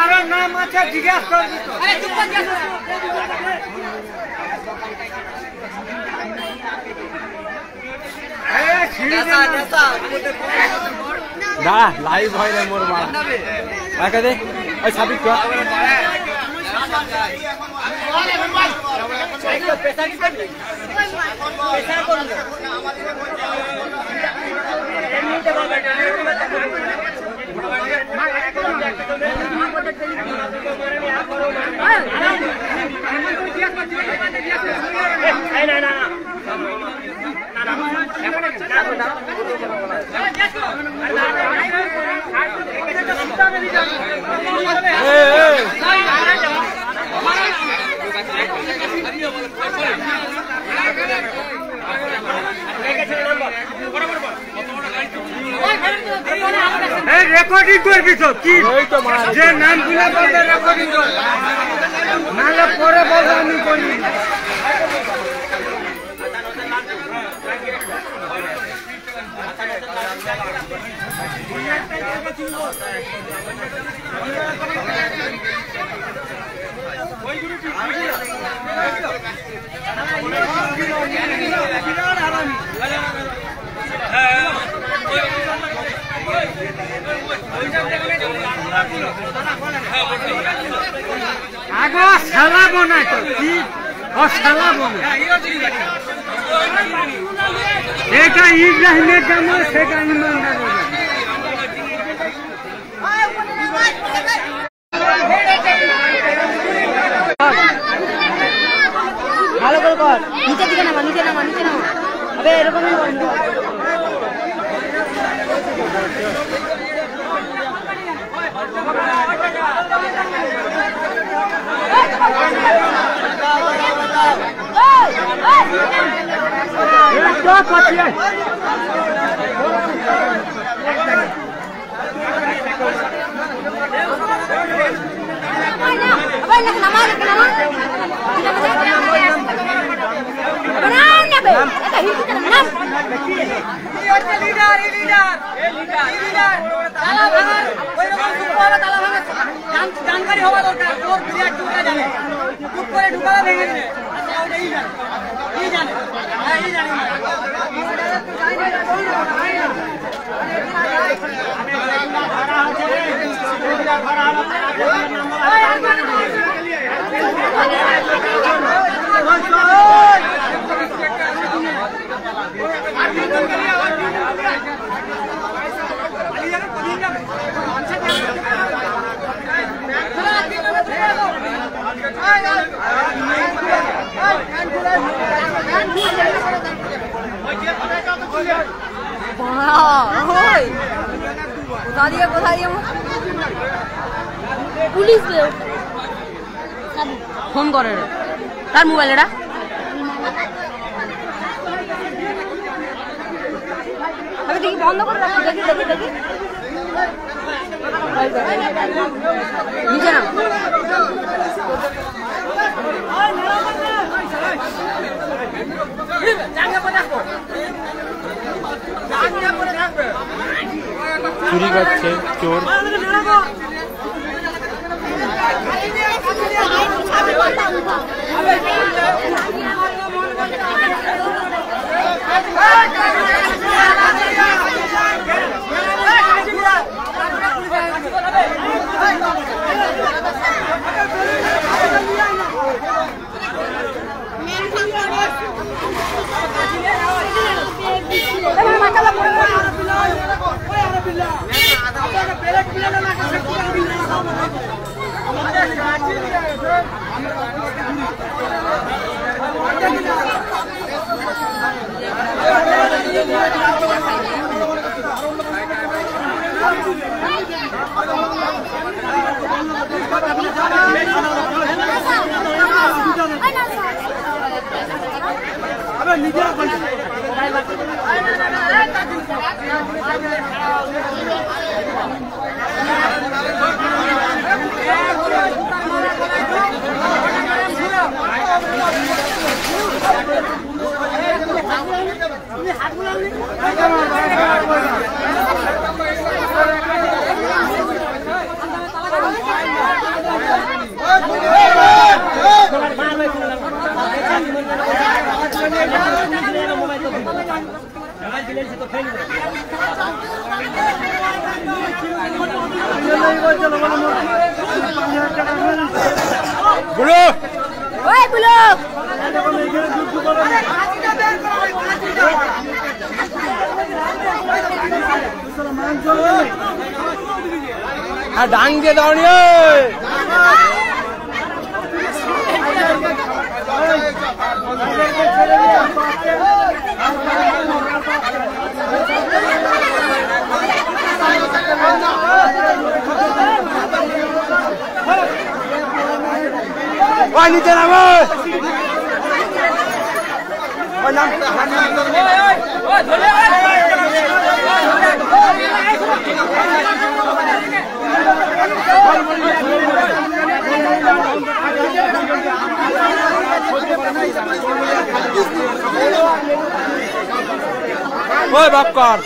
আরো নাম আছে জিজ্ঞাসা করবি না লাইভ হয় না মোর মা রাখা দে ওই সাবিক কর রেকর্ডিং করবি তো কি যে নামগুলো বলবে রেকর্ডিং কর নাহলে পরে বলবে আমি করি আগো শালা বনায় তো কি শালা বনায় এটা ইব্রাহিমের কাম সেটা ইমানদার ভালো করে কর নিচের দিকে নামা নিচে নামা নিচে নামা আবে এরকমই जानकारी हवा दरकार और बिराट ढुका जाने चुप करे ढुका देंगे अच्छा वो नहीं जाने हां ये जाने পুলিশ ফোন করে তার মোবাইল এটা আমি দেখি বন্ধ করে রাখি দেখি দেখি দেখি নিচে না চুরি করছে চোর Hey! বুড়ো ওই বুলো আর ডাং দিয়ে দাও নি ওই নিচে নামো ওই নাম ওই বাপ কর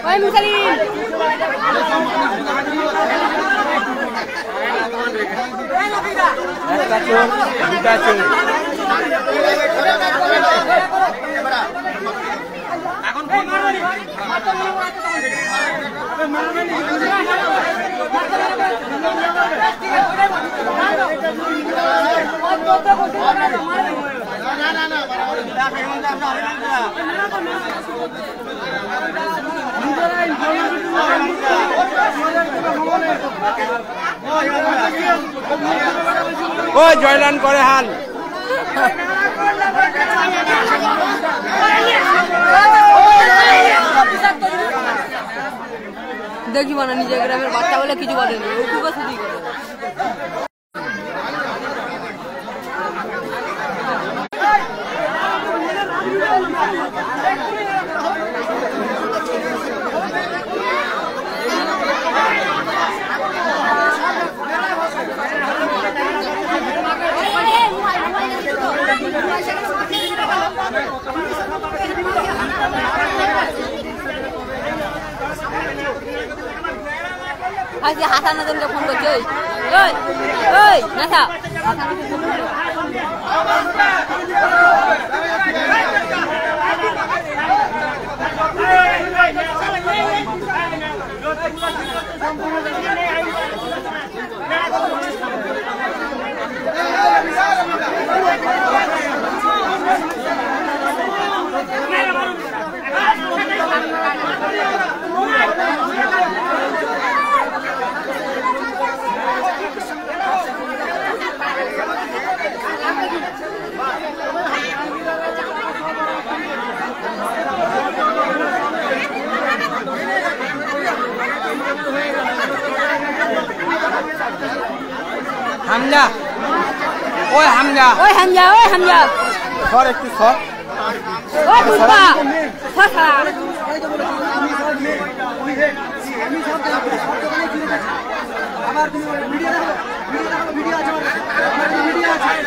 ওই মুসালিম একটা চোর দুটা চোর ওই জয়লান করে হাল দেখি মানে নিজের গ্রামের বাচ্চা বলে কিছু বলেনি ওইটুকু শুধু আজকে হাসানাদেরকে ফোন করছে ওই ওই নাসা হামজা ওই হামজা ওই হামজা সর একটু সর ওই পুষ্পা সরা আবার তুমি ভিডিও দেখো ভিডিও আছে ভিডিও আছে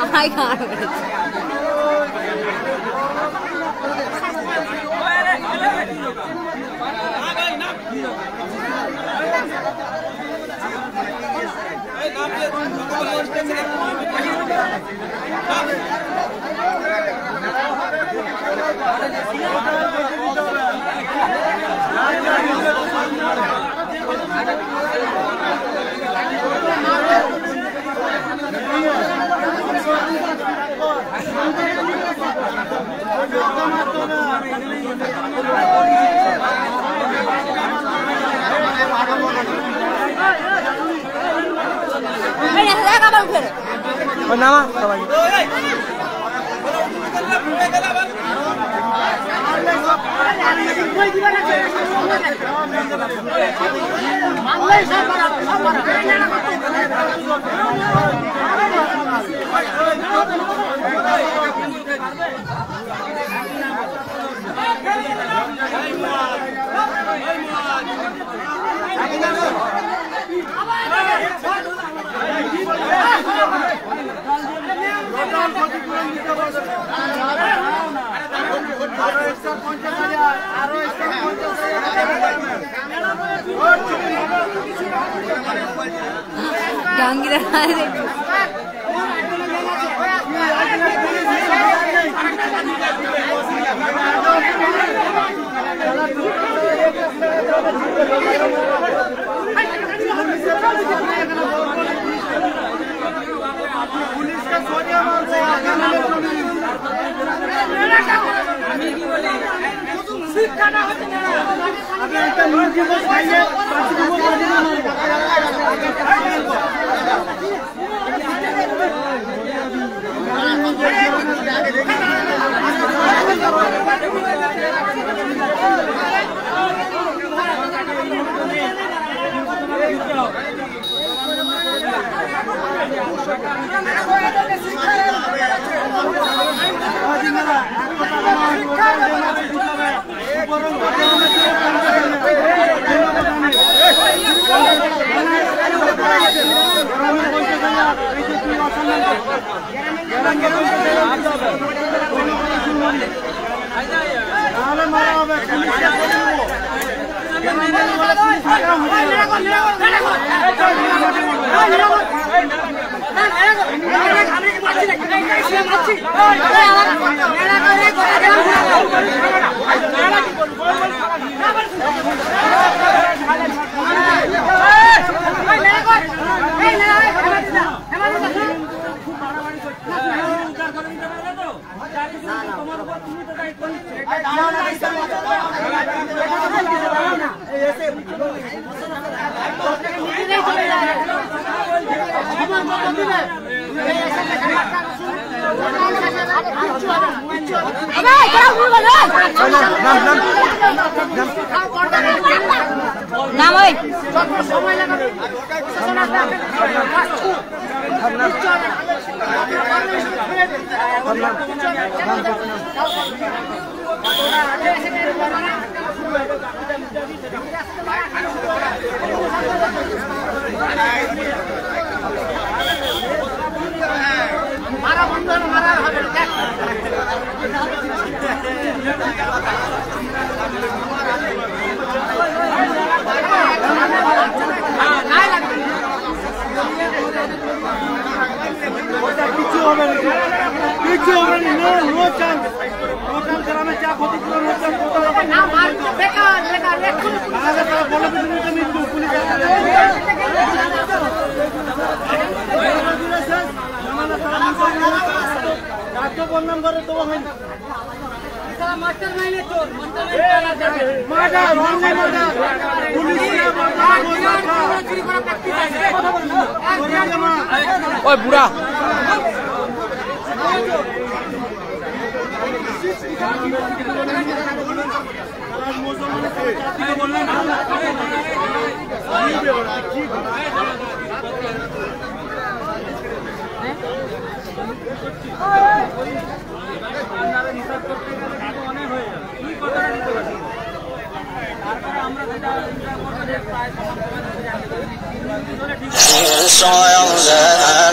I can't. নিয়ে আসে দেখ আবার উঠে ওই নামা সবাই ডাঙ্গিরা নাম ওই সময় লাগাবে মারা বন্ধ মারা হবে কিছু হবে না নো চান্স গ্রামে যা ক্ষতিপূরণ হচ্ছে না মার বেকার বেকার একটু আগে তারা বলে দিতে মৃত্যু পুলিশ রাজ্য বন্যাম করে তো হয় মাস্টার মাইনে চোর মার্ডার মার্ডার পুলিশ চুরি করা প্র্যাকটিস আছে ওই বুড়া soil that